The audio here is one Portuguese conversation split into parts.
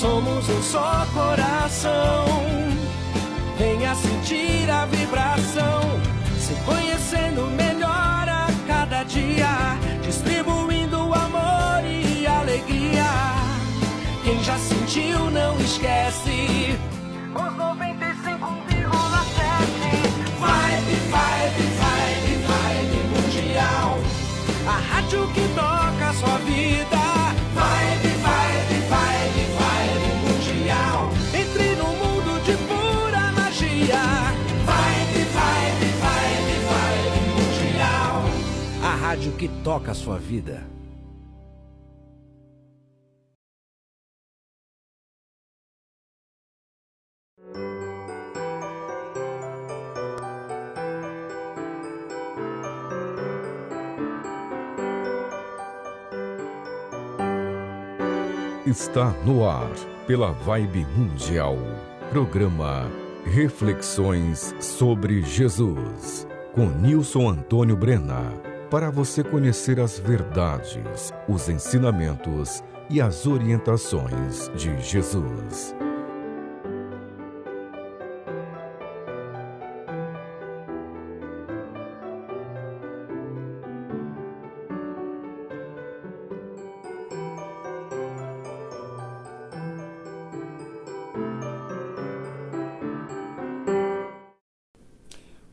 somos um só coração. Venha sentir a vibração, se conhecendo melhor a cada dia, distribuindo amor e alegria. Quem já sentiu não esquece. Os 95,7 Vibe Mundial, a rádio que toca a sua vida. Vibe Mundial, entre no mundo de pura magia. Vibe Mundial, a rádio que toca a sua vida. Está no ar, pela Vibe Mundial, programa Reflexões sobre Jesus, com Nilson Antônio Brena, para você conhecer as verdades, os ensinamentos e as orientações de Jesus.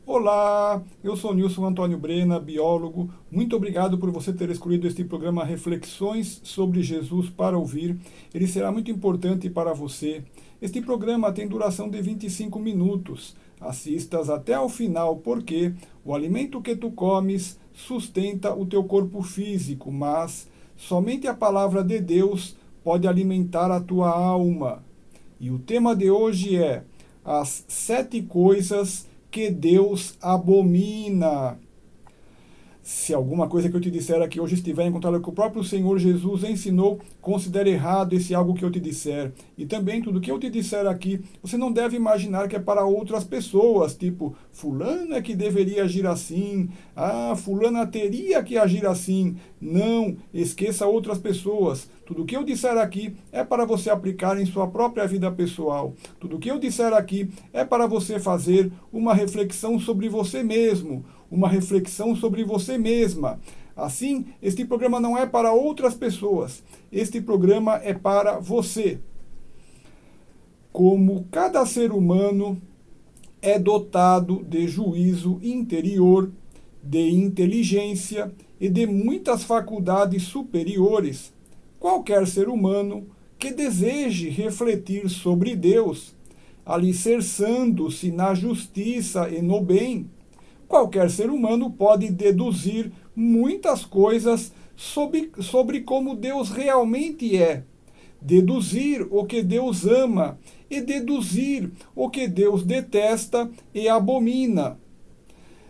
Olá, eu sou Nilson Antônio Brena, biólogo. Muito obrigado por você ter escolhido este programa Reflexões sobre Jesus para ouvir. Ele será muito importante para você. Este programa tem duração de 25 minutos. Assistas até ao final, porque o alimento que tu comes sustenta o teu corpo físico, mas somente a palavra de Deus pode alimentar a tua alma. E o tema de hoje é as 7 coisas que Deus abomina. Se alguma coisa que eu te disser aqui hoje estiver em contrário com o próprio Senhor Jesus ensinou, considere errado esse algo que eu te disser. E também tudo que eu te disser aqui, você não deve imaginar que é para outras pessoas, tipo, fulano é que deveria agir assim, fulana teria que agir assim. Não, esqueça outras pessoas. Tudo que eu disser aqui é para você aplicar em sua própria vida pessoal. Tudo que eu disser aqui é para você fazer uma reflexão sobre você mesmo, uma reflexão sobre você mesma. Assim, este programa não é para outras pessoas. Este programa é para você. Como cada ser humano é dotado de juízo interior, de inteligência e de muitas faculdades superiores, qualquer ser humano que deseje refletir sobre Deus, alicerçando-se na justiça e no bem, qualquer ser humano pode deduzir muitas coisas sobre como Deus realmente é, deduzir o que Deus ama e deduzir o que Deus detesta e abomina.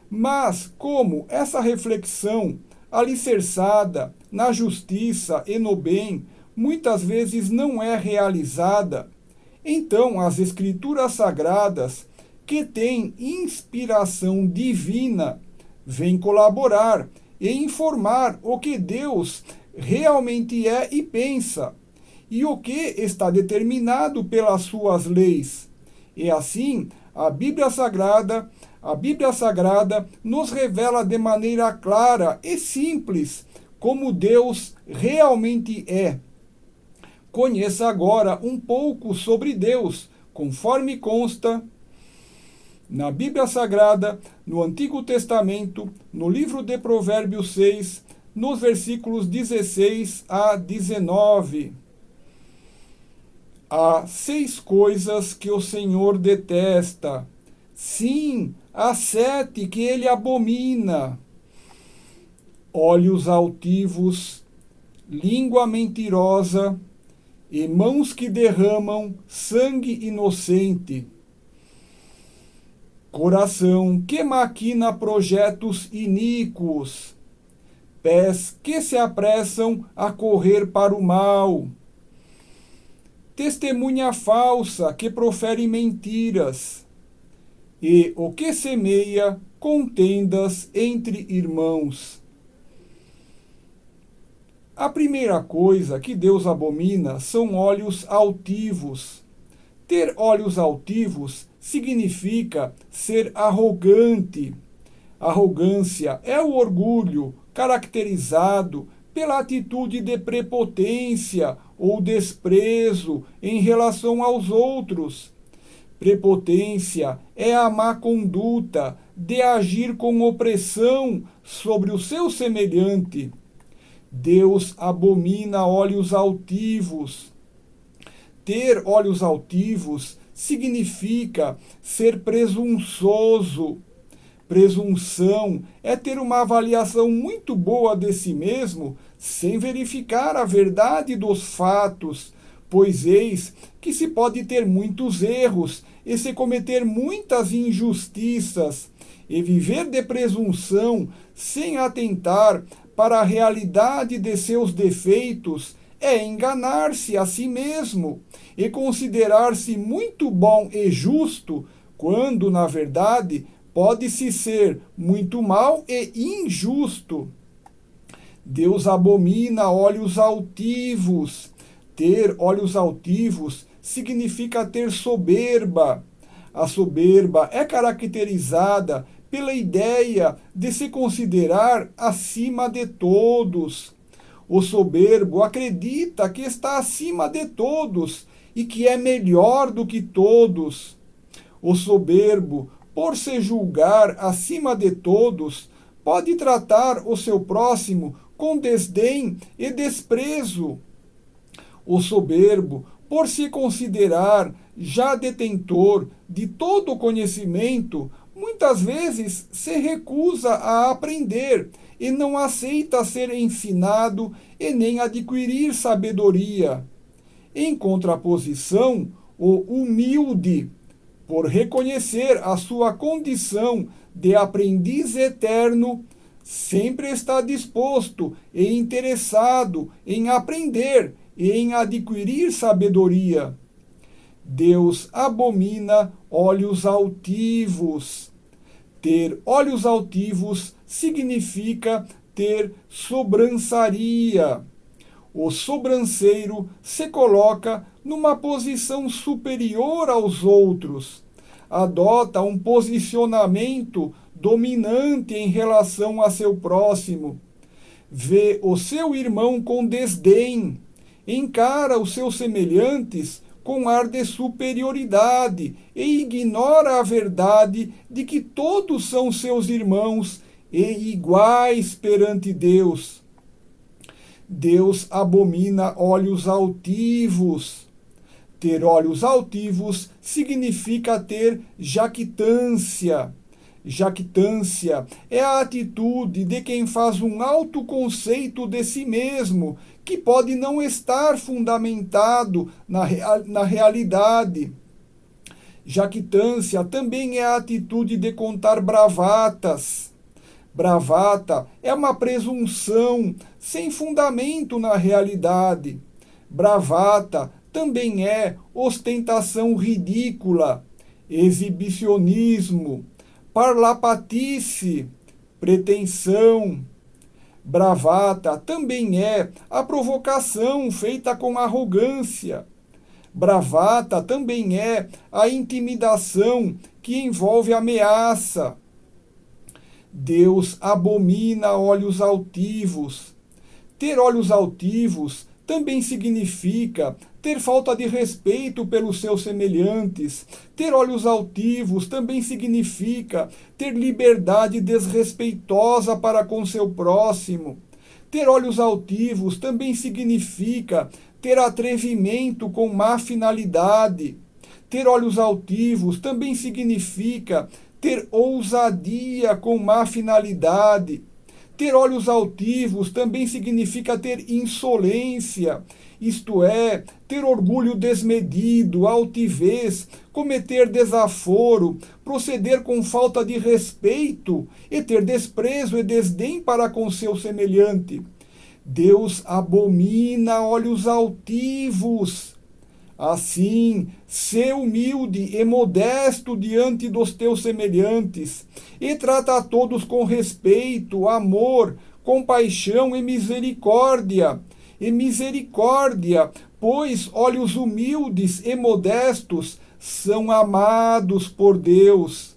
Mas como essa reflexão alicerçada na justiça e no bem muitas vezes não é realizada, então as Escrituras Sagradas, que têm inspiração divina, vêm colaborar e informar o que Deus realmente é e pensa, e o que está determinado pelas suas leis. E assim, a Bíblia Sagrada nos revela de maneira clara e simples como Deus realmente é. Conheça agora um pouco sobre Deus, conforme consta na Bíblia Sagrada, no Antigo Testamento, no livro de Provérbios 6, nos versículos 16 a 19. Há 6 coisas que o Senhor detesta. Sim, há 7 que ele abomina: olhos altivos, língua mentirosa e mãos que derramam sangue inocente, coração que maquina projetos iníquos, pés que se apressam a correr para o mal, testemunha falsa que profere mentiras, e o que semeia contendas entre irmãos. A primeira coisa que Deus abomina são olhos altivos. Ter olhos altivos significa ser arrogante. Arrogância é o orgulho caracterizado pela atitude de prepotência ou desprezo em relação aos outros. Prepotência é a má conduta de agir com opressão sobre o seu semelhante. Deus abomina olhos altivos. Ter olhos altivos significa ser presunçoso. Presunção é ter uma avaliação muito boa de si mesmo, sem verificar a verdade dos fatos, pois eis que se pode ter muitos erros e se cometer muitas injustiças, e viver de presunção sem atentar para a realidade de seus defeitos é enganar-se a si mesmo e considerar-se muito bom e justo, quando, na verdade, pode-se ser muito mal e injusto. Deus abomina olhos altivos. Ter olhos altivos significa ter soberba. A soberba é caracterizada pela ideia de se considerar acima de todos. O soberbo acredita que está acima de todos e que é melhor do que todos. O soberbo, por se julgar acima de todos, pode tratar o seu próximo com desdém e desprezo. O soberbo, por se considerar já detentor de todo o conhecimento, muitas vezes se recusa a aprender e não aceita ser ensinado e nem adquirir sabedoria. Em contraposição, o humilde, por reconhecer a sua condição de aprendiz eterno, sempre está disposto e interessado em aprender e em adquirir sabedoria. Deus abomina olhos altivos. Ter olhos altivos significa ter sobrançaria. O sobranceiro se coloca numa posição superior aos outros, adota um posicionamento dominante em relação a seu próximo, vê o seu irmão com desdém, encara os seus semelhantes com ar de superioridade e ignora a verdade de que todos são seus irmãos e iguais perante Deus. Deus abomina olhos altivos. Ter olhos altivos significa ter jactância. Jactância é a atitude de quem faz um alto conceito de si mesmo, que pode não estar fundamentado na realidade. Jactância também é a atitude de contar bravatas. Bravata é uma presunção sem fundamento na realidade. Bravata também é ostentação ridícula, exibicionismo, parlapatice, pretensão. Bravata também é a provocação feita com arrogância. Bravata também é a intimidação que envolve ameaça. Deus abomina olhos altivos. Ter olhos altivos também significa ter falta de respeito pelos seus semelhantes. Ter olhos altivos também significa ter liberdade desrespeitosa para com seu próximo. Ter olhos altivos também significa ter atrevimento com má finalidade. Ter olhos altivos também significa ter ousadia com má finalidade. Ter olhos altivos também significa ter insolência, isto é, ter orgulho desmedido, altivez, cometer desaforo, proceder com falta de respeito e ter desprezo e desdém para com seu semelhante. Deus abomina olhos altivos. Assim, sê humilde e modesto diante dos teus semelhantes, e trata a todos com respeito, amor, compaixão e misericórdia, pois olhos humildes e modestos são amados por Deus.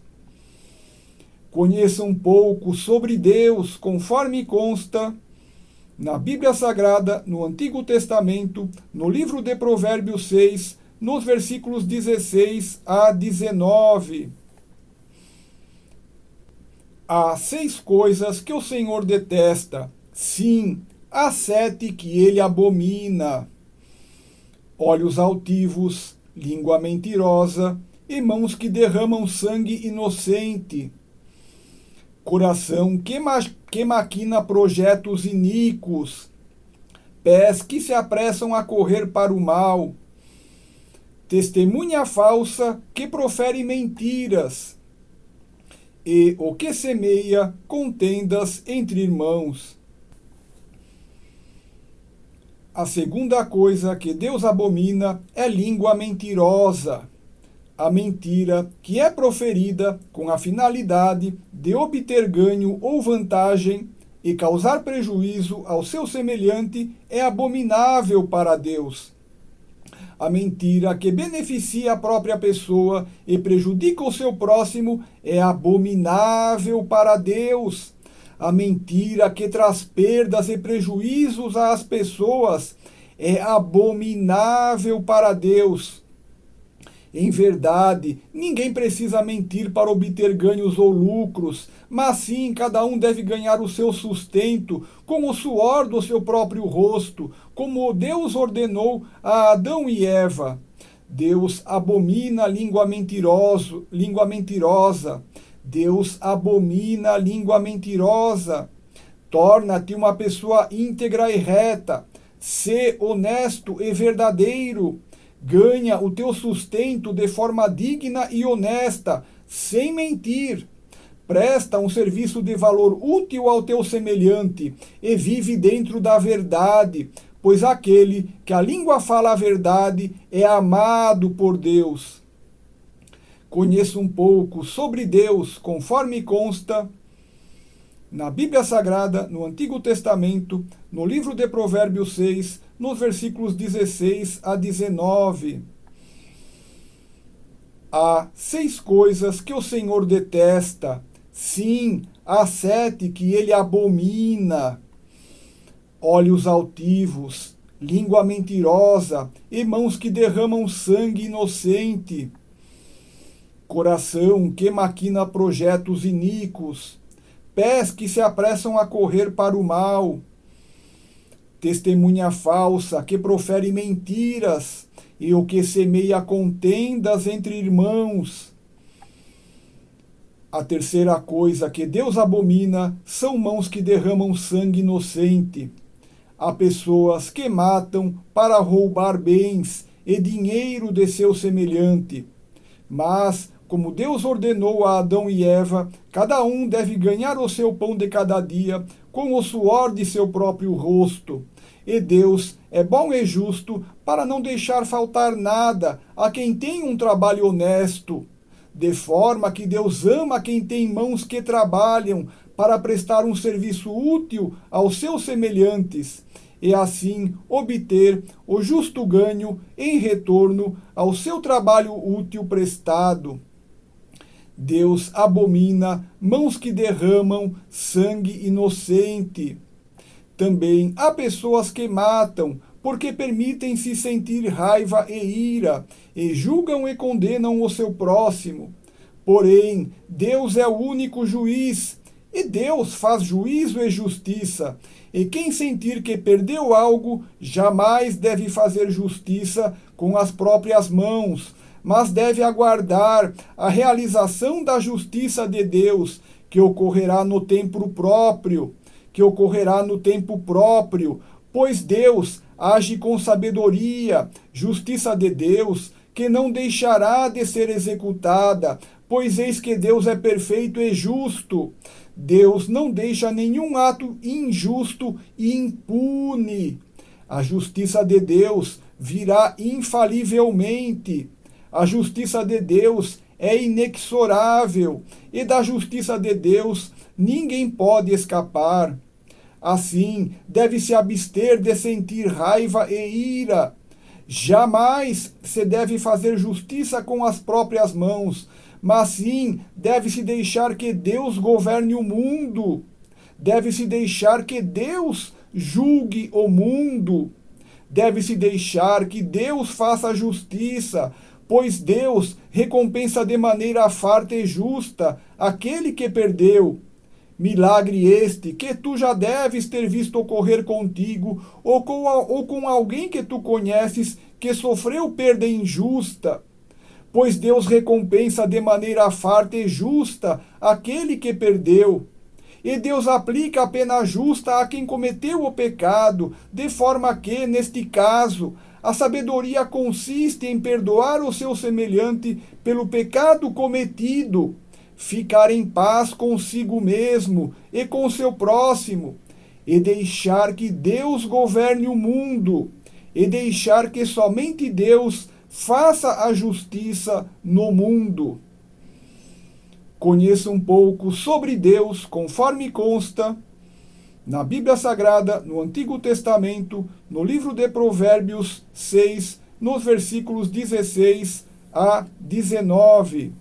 Conheça um pouco sobre Deus, conforme consta na Bíblia Sagrada, no Antigo Testamento, no livro de Provérbios 6, nos versículos 16 a 19. Há 6 coisas que o Senhor detesta. Sim, há 7 que ele abomina: olhos altivos, língua mentirosa e mãos que derramam sangue inocente, coração que maquina projetos iníquos, pés que se apressam a correr para o mal, testemunha falsa que profere mentiras, e o que semeia contendas entre irmãos. A segunda coisa que Deus abomina é língua mentirosa. A mentira que é proferida com a finalidade de obter ganho ou vantagem e causar prejuízo ao seu semelhante é abominável para Deus. A mentira que beneficia a própria pessoa e prejudica o seu próximo é abominável para Deus. A mentira que traz perdas e prejuízos às pessoas é abominável para Deus. Em verdade, ninguém precisa mentir para obter ganhos ou lucros, mas sim cada um deve ganhar o seu sustento com o suor do seu próprio rosto, como Deus ordenou a Adão e Eva. Deus abomina a língua mentirosa. Deus abomina a língua mentirosa. Torna-te uma pessoa íntegra e reta. Sê honesto e verdadeiro. Ganha o teu sustento de forma digna e honesta, sem mentir. Presta um serviço de valor útil ao teu semelhante e vive dentro da verdade, pois aquele que a língua fala a verdade é amado por Deus. Conheça um pouco sobre Deus, conforme consta na Bíblia Sagrada, no Antigo Testamento, no livro de Provérbios 6, nos versículos 16 a 19. Há 6 coisas que o Senhor detesta. Sim, há 7 que ele abomina: olhos altivos, língua mentirosa e mãos que derramam sangue inocente, coração que maquina projetos iníquos, pés que se apressam a correr para o mal, testemunha falsa que profere mentiras e o que semeia contendas entre irmãos. A terceira coisa que Deus abomina são mãos que derramam sangue inocente. Há pessoas que matam para roubar bens e dinheiro de seu semelhante. Mas, como Deus ordenou a Adão e Eva, cada um deve ganhar o seu pão de cada dia com o suor de seu próprio rosto. E Deus é bom e justo para não deixar faltar nada a quem tem um trabalho honesto, de forma que Deus ama quem tem mãos que trabalham para prestar um serviço útil aos seus semelhantes, e assim obter o justo ganho em retorno ao seu trabalho útil prestado. Deus abomina mãos que derramam sangue inocente. Também há pessoas que matam porque permitem-se sentir raiva e ira, e julgam e condenam o seu próximo. Porém, Deus é o único juiz, e Deus faz juízo e justiça, e quem sentir que perdeu algo, jamais deve fazer justiça com as próprias mãos, mas deve aguardar a realização da justiça de Deus, que ocorrerá no tempo próprio, pois Deus age com sabedoria, justiça de Deus, que não deixará de ser executada, pois eis que Deus é perfeito e justo. Deus não deixa nenhum ato injusto e impune. A justiça de Deus virá infalivelmente. A justiça de Deus é inexorável, e da justiça de Deus ninguém pode escapar. Assim, deve se abster de sentir raiva e ira. Jamais se deve fazer justiça com as próprias mãos, mas sim deve-se deixar que Deus governe o mundo. Deve-se deixar que Deus julgue o mundo. Deve-se deixar que Deus faça justiça, pois Deus recompensa de maneira farta e justa aquele que perdeu. Milagre este que tu já deves ter visto ocorrer contigo ou com alguém que tu conheces que sofreu perda injusta. Pois Deus recompensa de maneira farta e justa aquele que perdeu. E Deus aplica a pena justa a quem cometeu o pecado, de forma que, neste caso, a sabedoria consiste em perdoar o seu semelhante pelo pecado cometido, ficar em paz consigo mesmo e com seu próximo, e deixar que Deus governe o mundo, e deixar que somente Deus faça a justiça no mundo. Conheça um pouco sobre Deus, conforme consta na Bíblia Sagrada, no Antigo Testamento, no livro de Provérbios 6, nos versículos 16 a 19.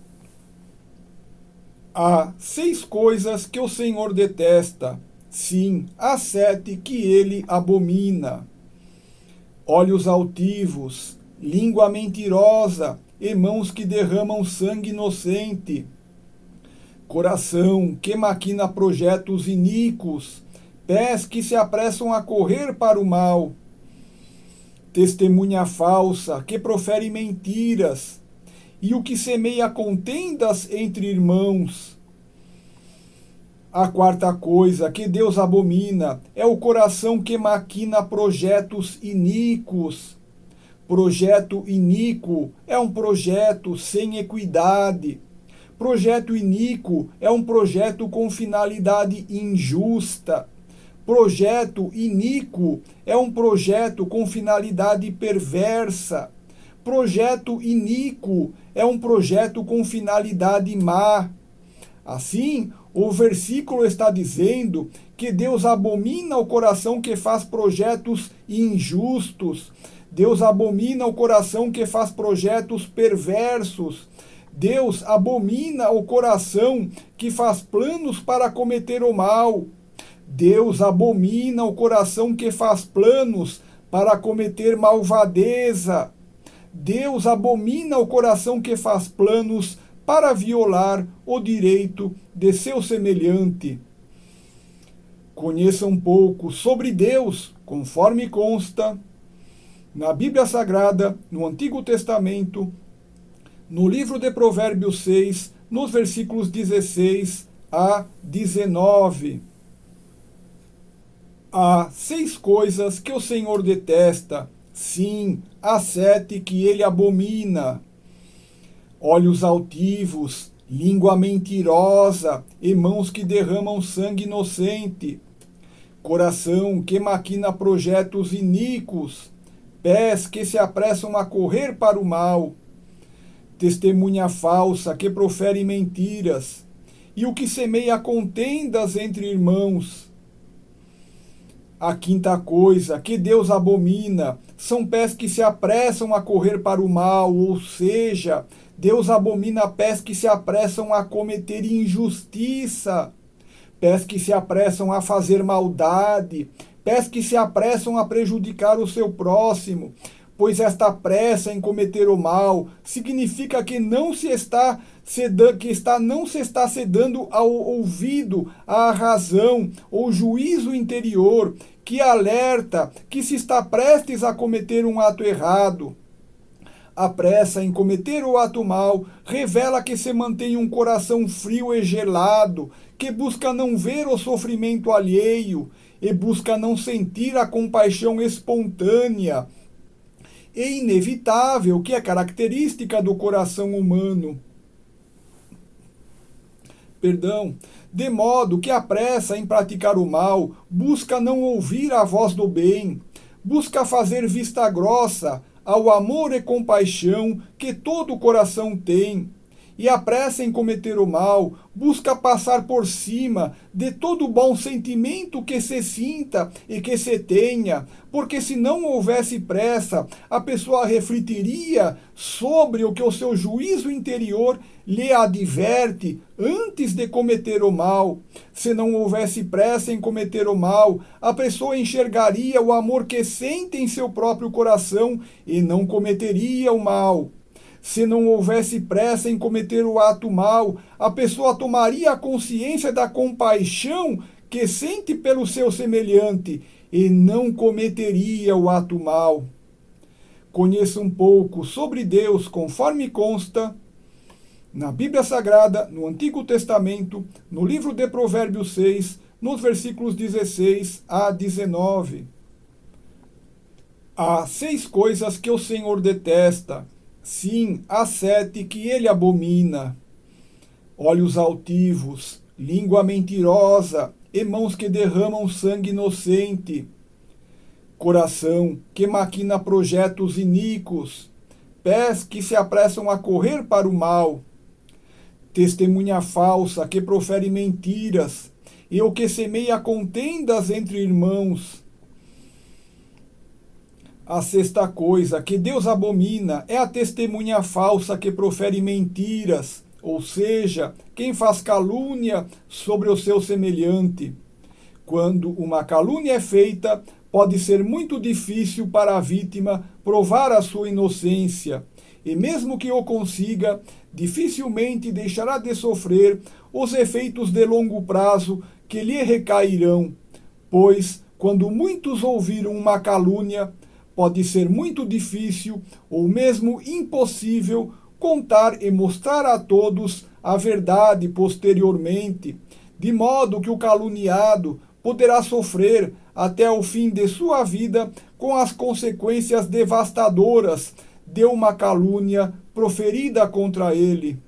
Há 6 coisas que o Senhor detesta, sim, há 7 que ele abomina: olhos altivos, língua mentirosa e mãos que derramam sangue inocente, coração que maquina projetos iníquos, pés que se apressam a correr para o mal, testemunha falsa que profere mentiras, e o que semeia contendas entre irmãos. A 4ª coisa que Deus abomina é o coração que maquina projetos iníquos. Projeto iníquo é um projeto sem equidade. Projeto iníquo é um projeto com finalidade injusta. Projeto iníquo é um projeto com finalidade perversa. Projeto iníquo é um projeto com finalidade má. Assim, o versículo está dizendo que Deus abomina o coração que faz projetos injustos. Deus abomina o coração que faz projetos perversos. Deus abomina o coração que faz planos para cometer o mal. Deus abomina o coração que faz planos para cometer malvadeza. Deus abomina o coração que faz planos para violar o direito de seu semelhante. Conheça um pouco sobre Deus, conforme consta na Bíblia Sagrada, no Antigo Testamento, no livro de Provérbios 6, nos versículos 16 a 19. Há 6 coisas que o Senhor detesta, sim, há 7 que ele abomina: olhos altivos, língua mentirosa e mãos que derramam sangue inocente, coração que maquina projetos iníquos, pés que se apressam a correr para o mal, testemunha falsa que profere mentiras, e o que semeia contendas entre irmãos. A 5ª coisa que Deus abomina são pés que se apressam a correr para o mal, ou seja, Deus abomina pés que se apressam a cometer injustiça, pés que se apressam a fazer maldade, pés que se apressam a prejudicar o seu próximo, pois esta pressa em cometer o mal significa que não se está cedendo ao ouvido, à razão ou juízo interior que alerta que se está prestes a cometer um ato errado. A pressa em cometer o ato mal revela que se mantém um coração frio e gelado, que busca não ver o sofrimento alheio e busca não sentir a compaixão espontânea e inevitável que é característica do coração humano. De modo que a pressa em praticar o mal busca não ouvir a voz do bem, busca fazer vista grossa ao amor e compaixão que todo o coração tem, e a pressa em cometer o mal, busca passar por cima de todo o bom sentimento que se sinta e que se tenha, porque se não houvesse pressa, a pessoa refletiria sobre o que o seu juízo interior lhe adverte antes de cometer o mal. Se não houvesse pressa em cometer o mal, a pessoa enxergaria o amor que sente em seu próprio coração e não cometeria o mal. Se não houvesse pressa em cometer o ato mal, a pessoa tomaria a consciência da compaixão que sente pelo seu semelhante e não cometeria o ato mal. Conheça um pouco sobre Deus conforme consta na Bíblia Sagrada, no Antigo Testamento, no livro de Provérbios 6, nos versículos 16 a 19. Há 6 coisas que o Senhor detesta. Sim, há 7 que ele abomina: olhos altivos, língua mentirosa e mãos que derramam sangue inocente, coração que maquina projetos iníquos, pés que se apressam a correr para o mal, testemunha falsa que profere mentiras e o que semeia contendas entre irmãos. A 6ª coisa que Deus abomina é a testemunha falsa que profere mentiras, ou seja, quem faz calúnia sobre o seu semelhante. Quando uma calúnia é feita, pode ser muito difícil para a vítima provar a sua inocência, e mesmo que o consiga, dificilmente deixará de sofrer os efeitos de longo prazo que lhe recairão, pois, quando muitos ouviram uma calúnia, pode ser muito difícil ou mesmo impossível contar e mostrar a todos a verdade posteriormente, de modo que o caluniado poderá sofrer até o fim de sua vida com as consequências devastadoras de uma calúnia proferida contra ele.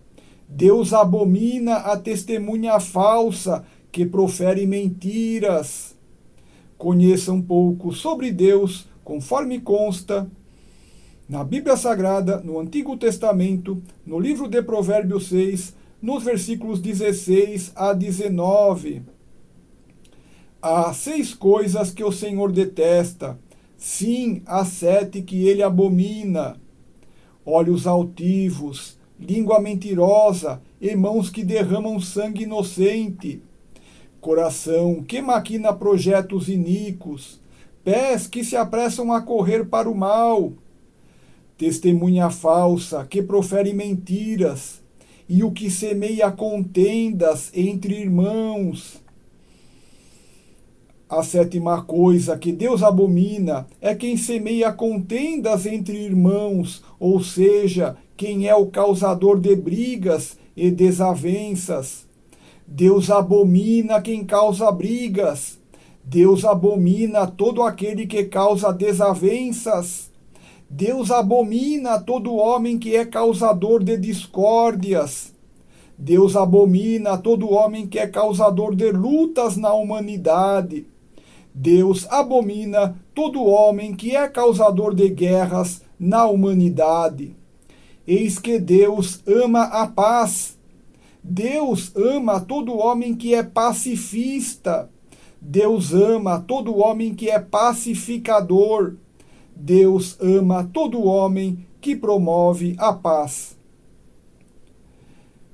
Deus abomina a testemunha falsa que profere mentiras. Conheça um pouco sobre Deus conforme consta na Bíblia Sagrada, no Antigo Testamento, no livro de Provérbios 6, nos versículos 16 a 19. Há 6 coisas que o Senhor detesta. Sim, há 7 que ele abomina: olhos altivos, língua mentirosa e mãos que derramam sangue inocente, coração que maquina projetos iníquos, pés que se apressam a correr para o mal, testemunha falsa que profere mentiras e o que semeia contendas entre irmãos. A 7ª coisa que Deus abomina é quem semeia contendas entre irmãos, ou seja, quem é o causador de brigas e desavenças. Deus abomina quem causa brigas. Deus abomina todo aquele que causa desavenças. Deus abomina todo homem que é causador de discórdias. Deus abomina todo homem que é causador de lutas na humanidade. Deus abomina todo homem que é causador de guerras na humanidade. Eis que Deus ama a paz. Deus ama todo homem que é pacifista. Deus ama todo homem que é pacificador. Deus ama todo homem que promove a paz.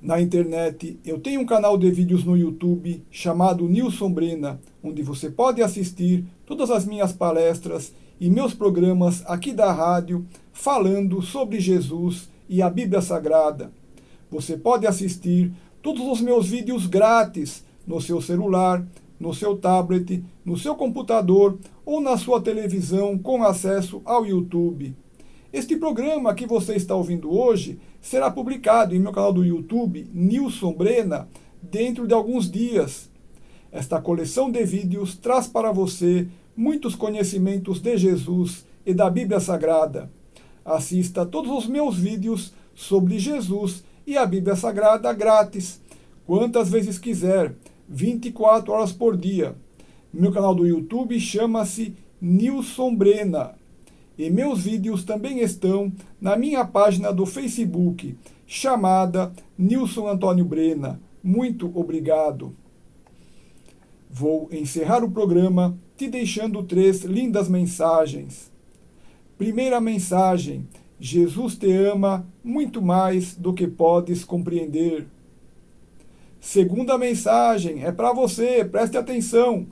Na internet, eu tenho um canal de vídeos no YouTube chamado Nilson Brena, onde você pode assistir todas as minhas palestras e meus programas aqui da rádio falando sobre Jesus e a Bíblia Sagrada. Você pode assistir todos os meus vídeos grátis no seu celular, no seu tablet, no seu computador ou na sua televisão com acesso ao YouTube. Este programa que você está ouvindo hoje será publicado em meu canal do YouTube, Nilson Brena, dentro de alguns dias. Esta coleção de vídeos traz para você muitos conhecimentos de Jesus e da Bíblia Sagrada. Assista todos os meus vídeos sobre Jesus e a Bíblia Sagrada grátis, quantas vezes quiser, 24 horas por dia. Meu canal do YouTube chama-se Nilson Brena. E meus vídeos também estão na minha página do Facebook, chamada Nilson Antônio Brena. Muito obrigado. Vou encerrar o programa te deixando 3 lindas mensagens. Primeira mensagem: Jesus te ama muito mais do que podes compreender. Segunda mensagem é para você, preste atenção.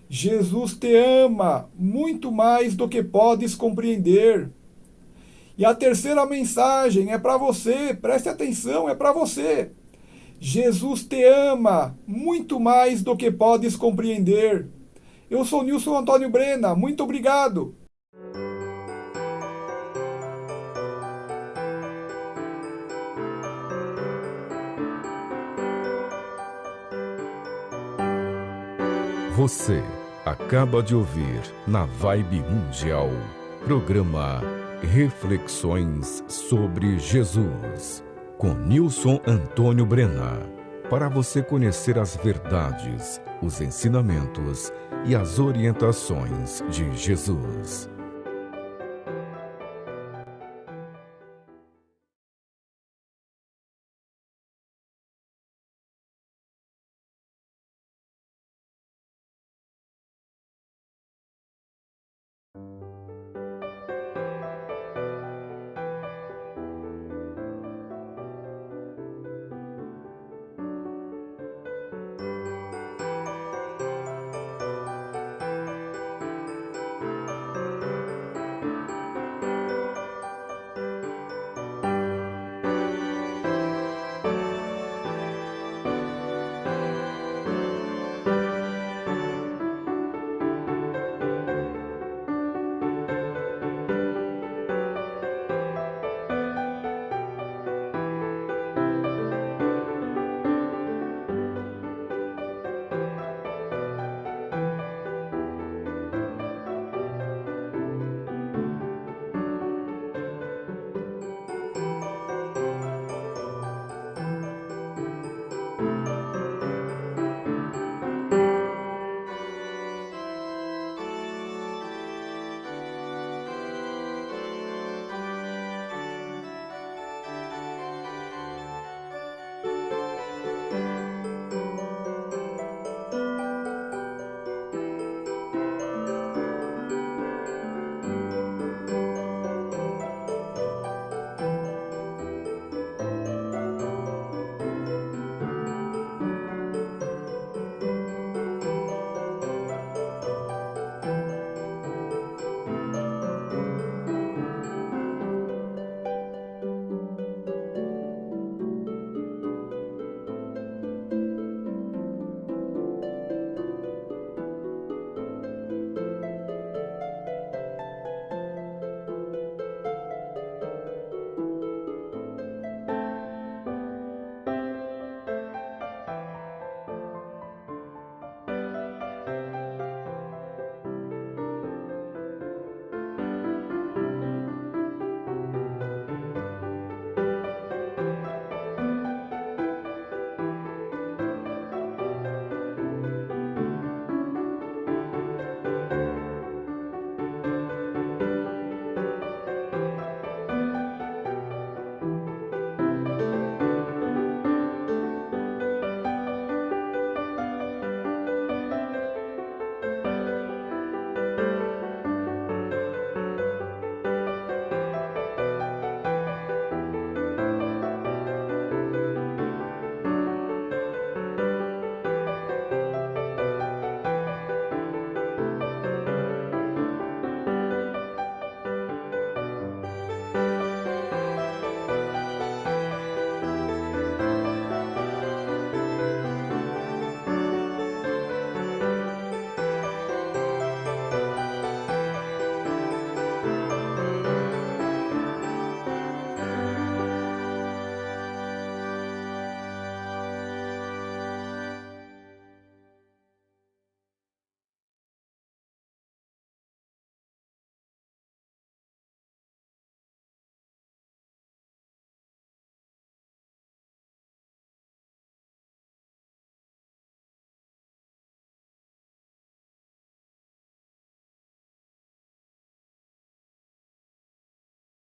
Jesus te ama muito mais do que podes compreender. E a terceira mensagem é para você, preste atenção, é para você. Jesus te ama muito mais do que podes compreender. Eu sou Nilson Antônio Brena, muito obrigado. Você acaba de ouvir na Vibe Mundial, programa Reflexões sobre Jesus, com Nilson Antônio Brena, para você conhecer as verdades, os ensinamentos e as orientações de Jesus.